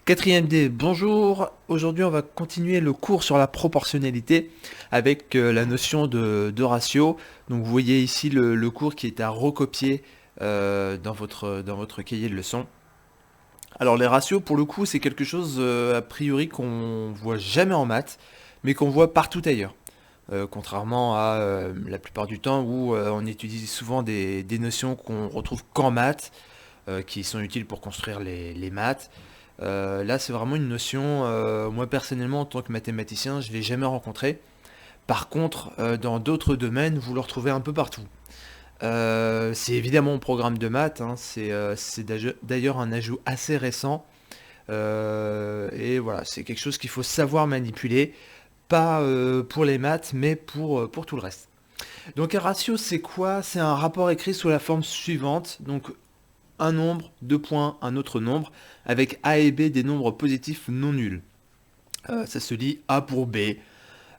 Quatrième D, bonjour. Aujourd'hui, on va continuer le cours sur la proportionnalité avec la notion de ratio. Donc, vous voyez ici le cours qui est à recopier dans votre cahier de leçons. Alors, les ratios, pour le coup, c'est quelque chose a priori qu'on voit jamais en maths, mais qu'on voit partout ailleurs. Contrairement à la plupart du temps où on utilise souvent des notions qu'on retrouve qu'en maths, qui sont utiles pour construire les maths. Là, c'est vraiment une notion, moi personnellement, en tant que mathématicien, je ne l'ai jamais rencontré. Par contre, dans d'autres domaines, vous le retrouvez un peu partout. C'est évidemment au programme de maths, hein, c'est d'ailleurs un ajout assez récent. Et voilà, c'est quelque chose qu'il faut savoir manipuler, pas pour les maths, mais pour tout le reste. Donc un ratio, c'est quoi? C'est un rapport écrit sous la forme suivante. Donc un nombre, deux points, un autre nombre, avec A et B des nombres positifs non nuls. Ça se lit A pour B.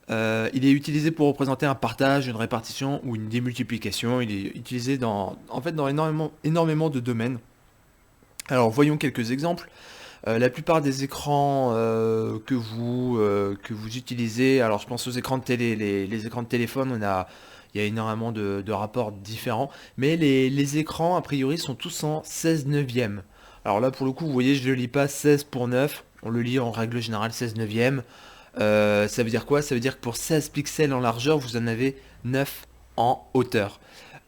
Il est utilisé pour représenter un partage, une répartition ou une démultiplication. Il est utilisé dans énormément de domaines. Alors voyons quelques exemples. La plupart des écrans que vous utilisez, alors je pense aux écrans de télé, les écrans de téléphone, il y a énormément de rapports différents, mais les écrans, a priori, sont tous en 16 neuvième. Alors là, pour le coup, vous voyez, je ne le lis pas 16 pour 9, on le lit en règle générale 16 neuvième. Ça veut dire quoi? Ça veut dire que pour 16 pixels en largeur, vous en avez 9 en hauteur.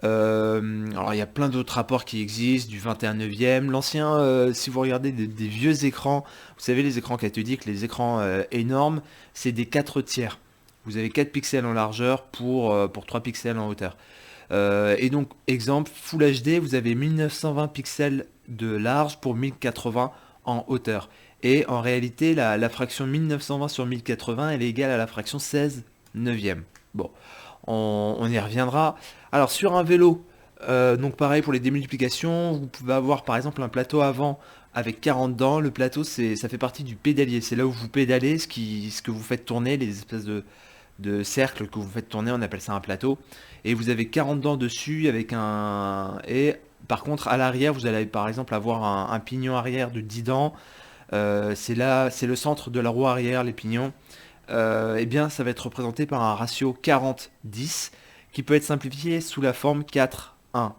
Alors il y a plein d'autres rapports qui existent, du 21 neuvième. L'ancien, si vous regardez des vieux écrans, vous savez les écrans cathodiques, les écrans énormes, c'est des 4 tiers. Vous avez 4 pixels en largeur pour 3 pixels en hauteur. Et donc, exemple, Full HD, vous avez 1920 pixels de large pour 1080 en hauteur. Et en réalité, la fraction 1920 sur 1080, elle est égale à la fraction 16 neuvième. Bon, on y reviendra. Alors sur un vélo, donc pareil pour les démultiplications, vous pouvez avoir par exemple un plateau avant avec 40 dents. Le plateau, ça fait partie du pédalier. C'est là où vous pédalez, ce que vous faites tourner, les espèces de cercles que vous faites tourner, on appelle ça un plateau. Et vous avez 40 dents dessus avec un... Et par contre, à l'arrière, vous allez par exemple avoir un pignon arrière de 10 dents. C'est là, c'est le centre de la roue arrière, les pignons. Eh bien, ça va être représenté par un ratio 40-10 qui peut être simplifié sous la forme 4-1.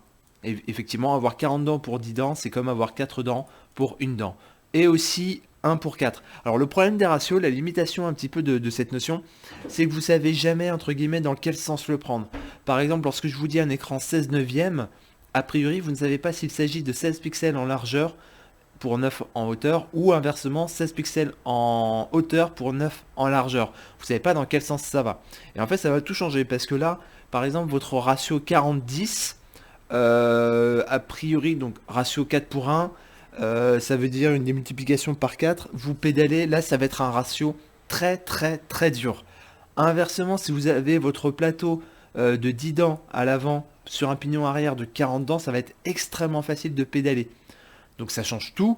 Et effectivement, avoir 40 dents pour 10 dents, c'est comme avoir 4 dents pour une dent. Et aussi 1 pour 4. Alors le problème des ratios, la limitation un petit peu de cette notion, c'est que vous savez jamais, entre guillemets, dans quel sens le prendre. Par exemple, lorsque je vous dis un écran 16 neuvième, a priori, vous ne savez pas s'il s'agit de 16 pixels en largeur pour 9 en hauteur ou inversement 16 pixels en hauteur pour 9 en largeur. Vous savez pas dans quel sens ça va. Et en fait, ça va tout changer parce que là, par exemple, votre ratio 40-10, a priori, donc ratio 4 pour 1, ça veut dire une démultiplication par 4. Vous pédalez, là, ça va être un ratio très très très dur. Inversement, si vous avez votre plateau de 10 dents à l'avant sur un pignon arrière de 40 dents, ça va être extrêmement facile de pédaler. Donc ça change tout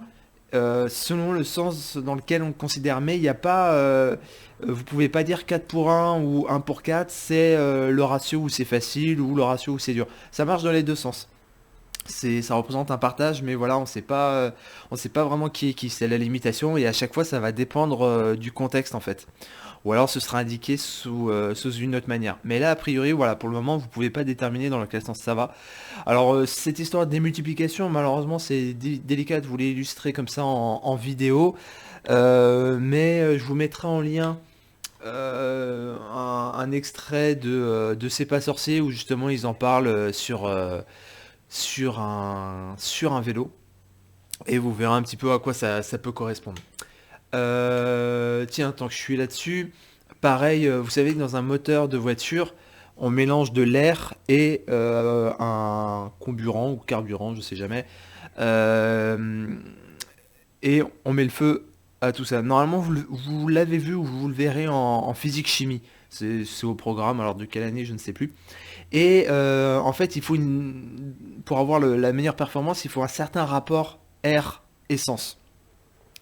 selon le sens dans lequel on le considère. Mais il n'y a pas, vous pouvez pas dire 4 pour 1 ou 1 pour 4, c'est le ratio où c'est facile ou le ratio où c'est dur. Ça marche dans les deux sens. Ça représente un partage, mais voilà, on sait pas vraiment qui est qui. C'est la limitation et à chaque fois, ça va dépendre du contexte en fait. Ou alors, ce sera indiqué sous une autre manière. Mais là, a priori, voilà, pour le moment, vous pouvez pas déterminer dans quel sens ça va. Alors, cette histoire de démultiplication, malheureusement, c'est délicat de vous l'illustrer comme ça en vidéo. Mais je vous mettrai en lien un extrait de C'est pas sorcier où justement ils en parlent sur un vélo. Et vous verrez un petit peu à quoi ça peut correspondre. Tiens, tant que je suis là-dessus, pareil, vous savez que dans un moteur de voiture, on mélange de l'air et un comburant ou carburant, je sais jamais. Euh, et on met le feu à tout ça. Normalement, vous l'avez vu ou vous le verrez en physique-chimie. C'est au programme, alors de quelle année, je ne sais plus. Et en fait, pour avoir la meilleure performance, il faut un certain rapport air-essence.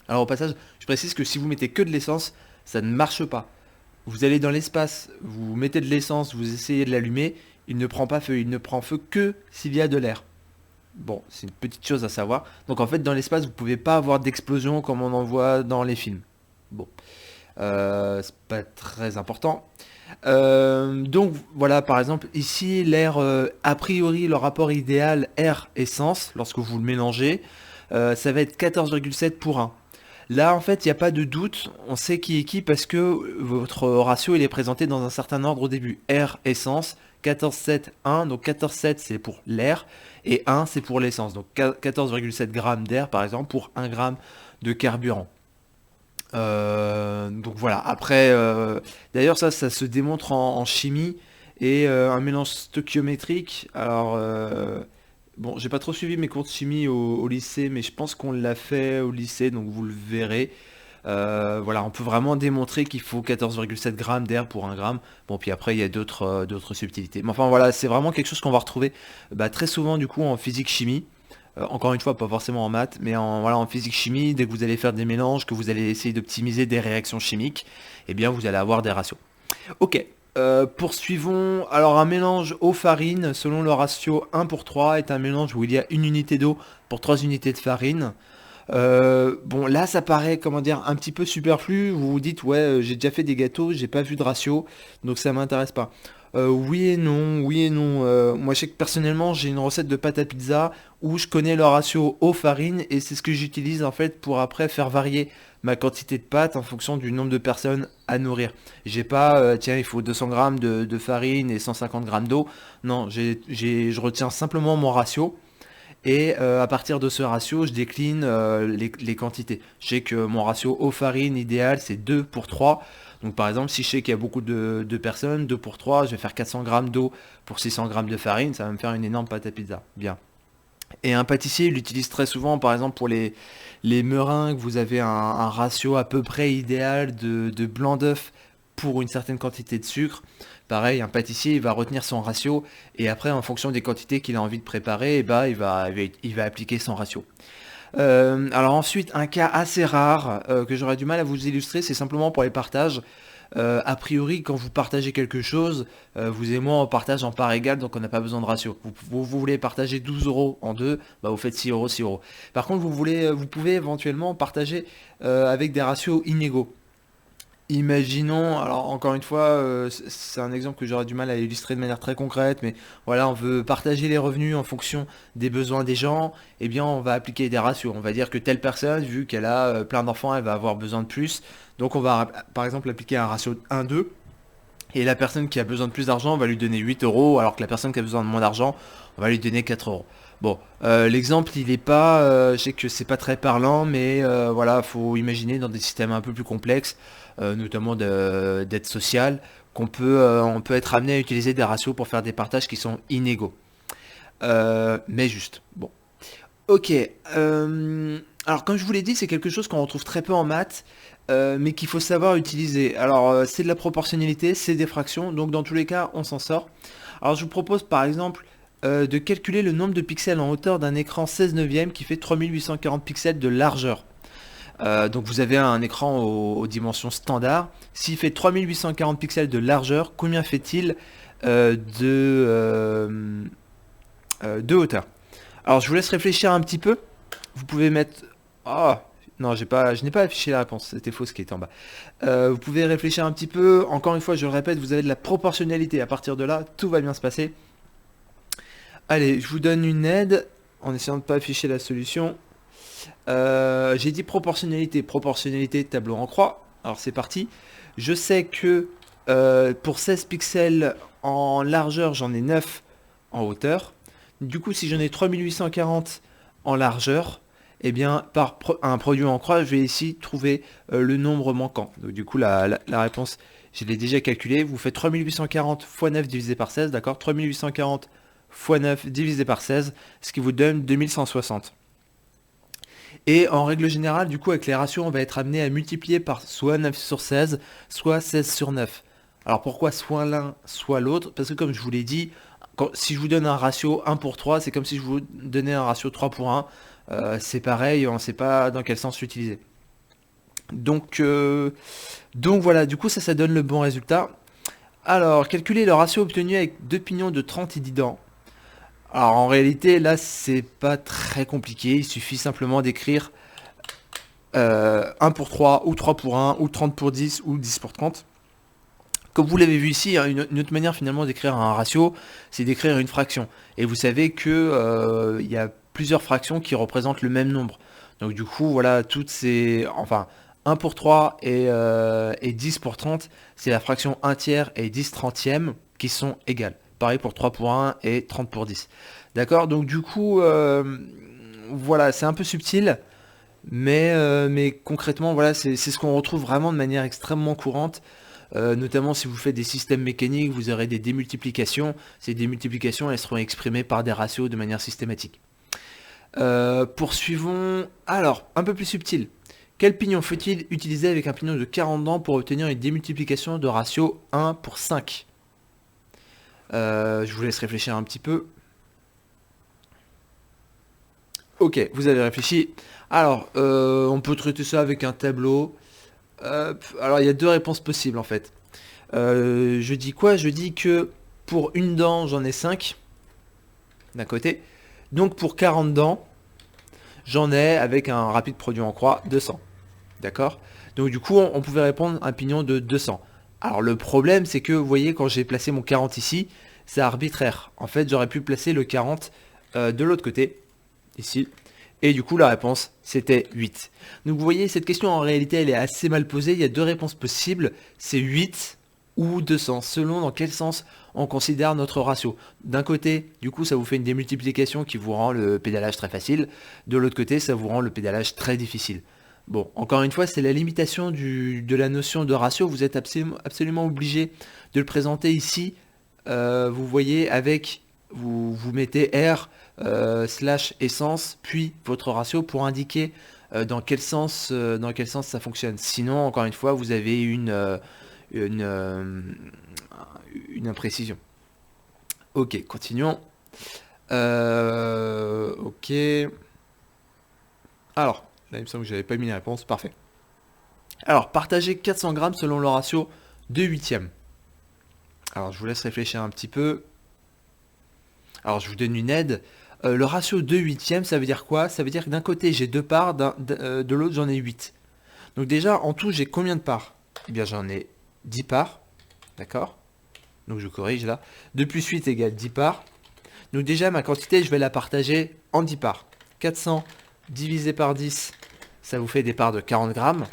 Alors au passage, je précise que si vous mettez que de l'essence, ça ne marche pas. Vous allez dans l'espace, vous mettez de l'essence, vous essayez de l'allumer, il ne prend pas feu, il ne prend feu que s'il y a de l'air. Bon, c'est une petite chose à savoir. Donc en fait, dans l'espace, vous pouvez pas avoir d'explosion comme on en voit dans les films. Bon, c'est pas très important. Donc voilà, par exemple, ici, l'air, a priori, le rapport idéal air-essence, lorsque vous le mélangez, ça va être 14,7 pour 1. Là, en fait, il n'y a pas de doute, on sait qui est qui parce que votre ratio, il est présenté dans un certain ordre au début. Air, essence, 14,7, 1, donc 14,7 c'est pour l'air, et 1 c'est pour l'essence. Donc 14,7 grammes d'air, par exemple, pour 1 gramme de carburant. Donc voilà, après, d'ailleurs ça se démontre en chimie, et un mélange stoichiométrique, alors, bon, j'ai pas trop suivi mes cours de chimie au lycée, mais je pense qu'on l'a fait au lycée, donc vous le verrez. Voilà, on peut vraiment démontrer qu'il faut 14,7 grammes d'air pour 1 gramme. Bon, puis après, il y a d'autres subtilités. Mais enfin, voilà, c'est vraiment quelque chose qu'on va retrouver très souvent, du coup, en physique-chimie. Encore une fois, pas forcément en maths, mais voilà, en physique-chimie, dès que vous allez faire des mélanges, que vous allez essayer d'optimiser des réactions chimiques, eh bien, vous allez avoir des ratios. Ok, poursuivons. Alors, un mélange eau-farine, selon le ratio 1 pour 3, est un mélange où il y a une unité d'eau pour 3 unités de farine. Bon, là, ça paraît, comment dire, un petit peu superflu. Vous vous dites, ouais, j'ai déjà fait des gâteaux, j'ai pas vu de ratio, donc ça m'intéresse pas. Oui et non, oui et non. Moi, je sais que personnellement, j'ai une recette de pâte à pizza où je connais le ratio eau-farine et c'est ce que j'utilise en fait pour après faire varier ma quantité de pâte en fonction du nombre de personnes à nourrir. J'ai pas, tiens, il faut 200 grammes de farine et 150 grammes d'eau. Non, je retiens simplement mon ratio. Et à partir de ce ratio, je décline les quantités. Je sais que mon ratio eau-farine idéal, c'est 2 pour 3. Donc par exemple, si je sais qu'il y a beaucoup de personnes, 2 pour 3, je vais faire 400 grammes d'eau pour 600 grammes de farine. Ça va me faire une énorme pâte à pizza. Bien. Et un pâtissier, il l'utilise très souvent, par exemple pour les meringues, vous avez un ratio à peu près idéal de blanc d'œuf pour une certaine quantité de sucre. Pareil, un pâtissier, il va retenir son ratio, et après, en fonction des quantités qu'il a envie de préparer, eh ben, il va appliquer son ratio. Alors ensuite, un cas assez rare que j'aurais du mal à vous illustrer, c'est simplement pour les partages. A priori, quand vous partagez quelque chose, vous et moi on partage en part égale, donc on n'a pas besoin de ratio. Vous voulez partager 12 euros en deux, bah vous faites 6 euros, 6 euros. Par contre, vous pouvez éventuellement partager avec des ratios inégaux. Imaginons, alors encore une fois, c'est un exemple que j'aurais du mal à illustrer de manière très concrète, mais voilà, on veut partager les revenus en fonction des besoins des gens, eh bien on va appliquer des ratios. On va dire que telle personne, vu qu'elle a plein d'enfants, elle va avoir besoin de plus. Donc on va par exemple appliquer un ratio 1-2, et la personne qui a besoin de plus d'argent, on va lui donner 8 euros, alors que la personne qui a besoin de moins d'argent, on va lui donner 4 euros. Bon, l'exemple, il est pas, je sais que c'est pas très parlant, mais voilà, faut imaginer dans des systèmes un peu plus complexes, notamment d'aide sociale, on peut être amené à utiliser des ratios pour faire des partages qui sont inégaux. Mais juste. Bon. Ok. Alors, comme je vous l'ai dit, c'est quelque chose qu'on retrouve très peu en maths, mais qu'il faut savoir utiliser. Alors, c'est de la proportionnalité, c'est des fractions, donc dans tous les cas, on s'en sort. Alors, je vous propose par exemple de calculer le nombre de pixels en hauteur d'un écran 16 neuvième qui fait 3840 pixels de largeur. Donc vous avez un écran aux dimensions standard. S'il fait 3840 pixels de largeur, combien fait-il de hauteur? Alors je vous laisse réfléchir un petit peu. Vous pouvez mettre... Oh, non, je n'ai pas affiché la réponse, c'était faux ce qui était en bas. Vous pouvez réfléchir un petit peu. Encore une fois, je le répète, vous avez de la proportionnalité. À partir de là, tout va bien se passer. Allez, je vous donne une aide en essayant de ne pas afficher la solution. J'ai dit proportionnalité, tableau en croix. Alors c'est parti. Je sais que pour 16 pixels en largeur, j'en ai 9 en hauteur. Du coup, si j'en ai 3840 en largeur, eh bien, par un produit en croix, je vais ici trouver le nombre manquant. Donc, du coup, la réponse, je l'ai déjà calculée. Vous faites 3840 x 9 divisé par 16, d'accord? 3840 x 9 divisé par 16, ce qui vous donne 2160. Et en règle générale, du coup, avec les ratios, on va être amené à multiplier par soit 9 sur 16, soit 16 sur 9. Alors pourquoi soit l'un, soit l'autre? Parce que comme je vous l'ai dit, si je vous donne un ratio 1 pour 3, c'est comme si je vous donnais un ratio 3 pour 1. C'est pareil, on ne sait pas dans quel sens l'utiliser. Donc voilà, du coup ça donne le bon résultat. Alors, calculer le ratio obtenu avec deux pignons de 30 et 10 dents. Alors en réalité, là, c'est pas très compliqué. Il suffit simplement d'écrire 1 pour 3, ou 3 pour 1, ou 30 pour 10, ou 10 pour 30. Comme vous l'avez vu ici, hein, une autre manière finalement d'écrire un ratio, c'est d'écrire une fraction. Et vous savez que il y a plusieurs fractions qui représentent le même nombre. Donc du coup, voilà, toutes ces... Enfin, 1 pour 3 et 10 pour 30, c'est la fraction 1 tiers et 10 trentièmes qui sont égales. Pareil pour 3 pour 1 et 30 pour 10. D'accord? Donc du coup, voilà, c'est un peu subtil. Mais concrètement, voilà, c'est ce qu'on retrouve vraiment de manière extrêmement courante. Notamment si vous faites des systèmes mécaniques, vous aurez des démultiplications. Ces démultiplications, elles seront exprimées par des ratios de manière systématique. Poursuivons. Alors, un peu plus subtil. Quel pignon faut-il utiliser avec un pignon de 40 dents pour obtenir une démultiplication de ratio 1 pour 5? Je vous laisse réfléchir un petit peu. Ok, vous avez réfléchi. Alors, on peut traiter ça avec un tableau. Alors, il y a deux réponses possibles en fait. Je dis quoi? Je dis que pour une dent, j'en ai 5 d'un côté. Donc pour 40 dents, j'en ai, avec un rapide produit en croix, 200. D'accord? Donc du coup, on pouvait répondre un pignon de 200. Alors le problème, c'est que vous voyez, quand j'ai placé mon 40 ici, c'est arbitraire. En fait, j'aurais pu placer le 40 de l'autre côté, ici. Et du coup, la réponse, c'était 8. Donc vous voyez, cette question, en réalité, elle est assez mal posée. Il y a deux réponses possibles. C'est 8 ou 200, selon dans quel sens on considère notre ratio. D'un côté, du coup, ça vous fait une démultiplication qui vous rend le pédalage très facile. De l'autre côté, ça vous rend le pédalage très difficile. Bon, encore une fois, c'est la limitation de la notion de ratio. Vous êtes absolument obligé de le présenter ici. Vous voyez, vous mettez R slash essence, puis votre ratio pour indiquer dans quel sens ça fonctionne. Sinon, encore une fois, vous avez une, euh, une imprécision. Ok, continuons. Ok. Alors, là, il me semble que j'avais pas mis les réponses. Parfait. Alors, partager 400 grammes selon le ratio de huitième. Alors, je vous laisse réfléchir un petit peu. Alors, je vous donne une aide. Le ratio 2 huitièmes, ça veut dire quoi? Ça veut dire que d'un côté, j'ai 2 parts, de l'autre, j'en ai 8. Donc déjà, en tout, j'ai combien de parts? Eh bien, j'en ai 10 parts. D'accord? Donc, je corrige là. 2 plus 8 égale 10 parts. Donc déjà, ma quantité, je vais la partager en 10 parts. 400 divisé par 10, ça vous fait des parts de 40 grammes.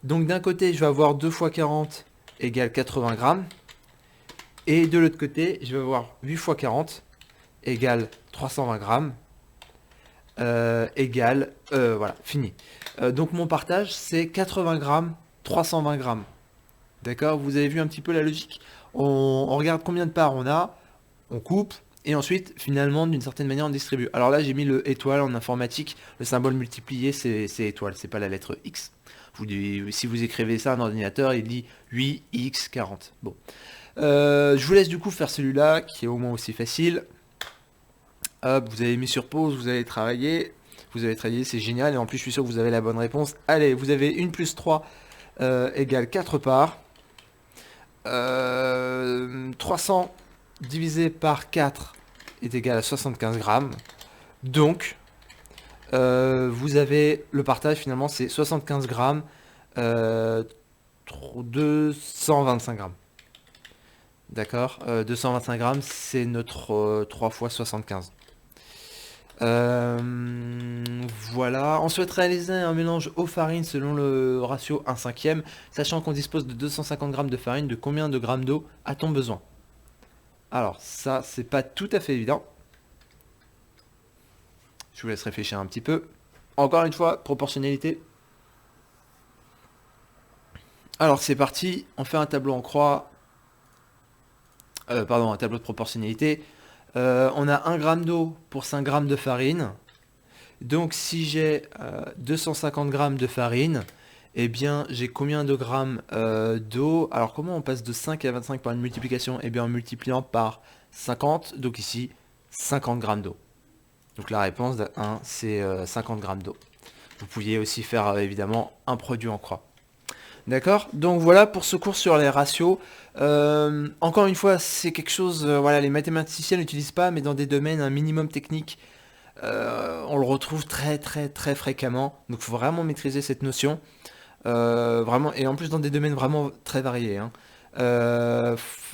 Donc d'un côté, je vais avoir 2 fois 40 égale 80 grammes. Et de l'autre côté, je vais avoir 8 fois 40 égale 320 grammes. Voilà, fini. Donc mon partage, c'est 80 grammes, 320 grammes. D'accord? Vous avez vu un petit peu la logique? On regarde combien de parts on a, on coupe, et ensuite, finalement, d'une certaine manière, on distribue. Alors là, j'ai mis le étoile en informatique. Le symbole multiplié, c'est étoile, c'est pas la lettre X. Si vous écrivez ça, un ordinateur, il dit 8x40. Bon. Je vous laisse du coup faire celui-là, qui est au moins aussi facile. Hop, vous avez mis sur pause, vous avez travaillé. Vous avez travaillé, c'est génial. Et en plus, je suis sûr que vous avez la bonne réponse. Allez, vous avez 1 plus 3 égale 4 parts. 300 divisé par 4 est égal à 75 grammes. Donc, vous avez le partage finalement, c'est 75 grammes, 225 grammes. D'accord? 225 grammes, c'est notre 3 fois 75. Voilà. On souhaite réaliser un mélange eau-farine selon le ratio 1 cinquième, sachant qu'on dispose de 250 grammes de farine. De combien de grammes d'eau a-t-on besoin? Alors, ça, c'est pas tout à fait évident. Je vous laisse réfléchir un petit peu. Encore une fois, proportionnalité. Alors, c'est parti. On fait un tableau en croix. Pardon, un tableau de proportionnalité. On a 1 gramme d'eau pour 5 grammes de farine. Donc, si j'ai 250 grammes de farine, eh bien, j'ai combien de grammes d'eau? Alors, comment on passe de 5 à 25 par une multiplication? Eh bien, en multipliant par 50. Donc ici, 50 grammes d'eau. Donc la réponse de 1, c'est 50 grammes d'eau. Vous pouviez aussi faire évidemment un produit en croix. D'accord? Donc voilà pour ce cours sur les ratios. Encore une fois, c'est quelque chose, voilà, les mathématiciens n'utilisent pas, mais dans des domaines un minimum technique, on le retrouve très très très fréquemment. Donc il faut vraiment maîtriser cette notion. Vraiment, et en plus dans des domaines vraiment très variés, hein.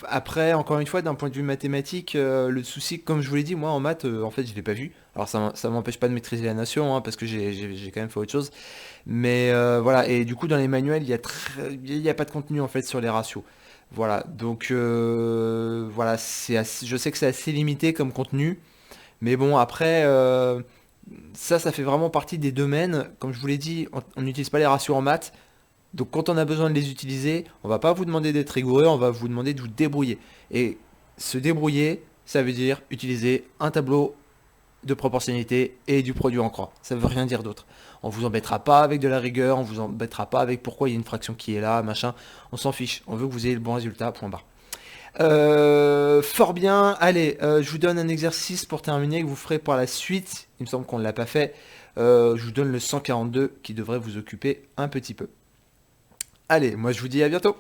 Après, encore une fois, d'un point de vue mathématique, le souci, comme je vous l'ai dit, moi en maths, en fait, je l'ai pas vu. Alors ça m'empêche pas de maîtriser la notion, hein, parce que j'ai quand même fait autre chose. Mais voilà, et du coup, dans les manuels, il y a pas de contenu en fait sur les ratios. Voilà, donc voilà, je sais que c'est assez limité comme contenu, mais bon, après, ça fait vraiment partie des domaines. Comme je vous l'ai dit, on n'utilise pas les ratios en maths. Donc quand on a besoin de les utiliser, on va pas vous demander d'être rigoureux, on va vous demander de vous débrouiller. Et se débrouiller, ça veut dire utiliser un tableau de proportionnalité et du produit en croix. Ça veut rien dire d'autre. On vous embêtera pas avec de la rigueur, on vous embêtera pas avec pourquoi il y a une fraction qui est là, machin. On s'en fiche. On veut que vous ayez le bon résultat, point barre. Fort bien. Allez, je vous donne un exercice pour terminer que vous ferez par la suite. Il me semble qu'on ne l'a pas fait. Je vous donne le 142 qui devrait vous occuper un petit peu. Allez, moi je vous dis à bientôt.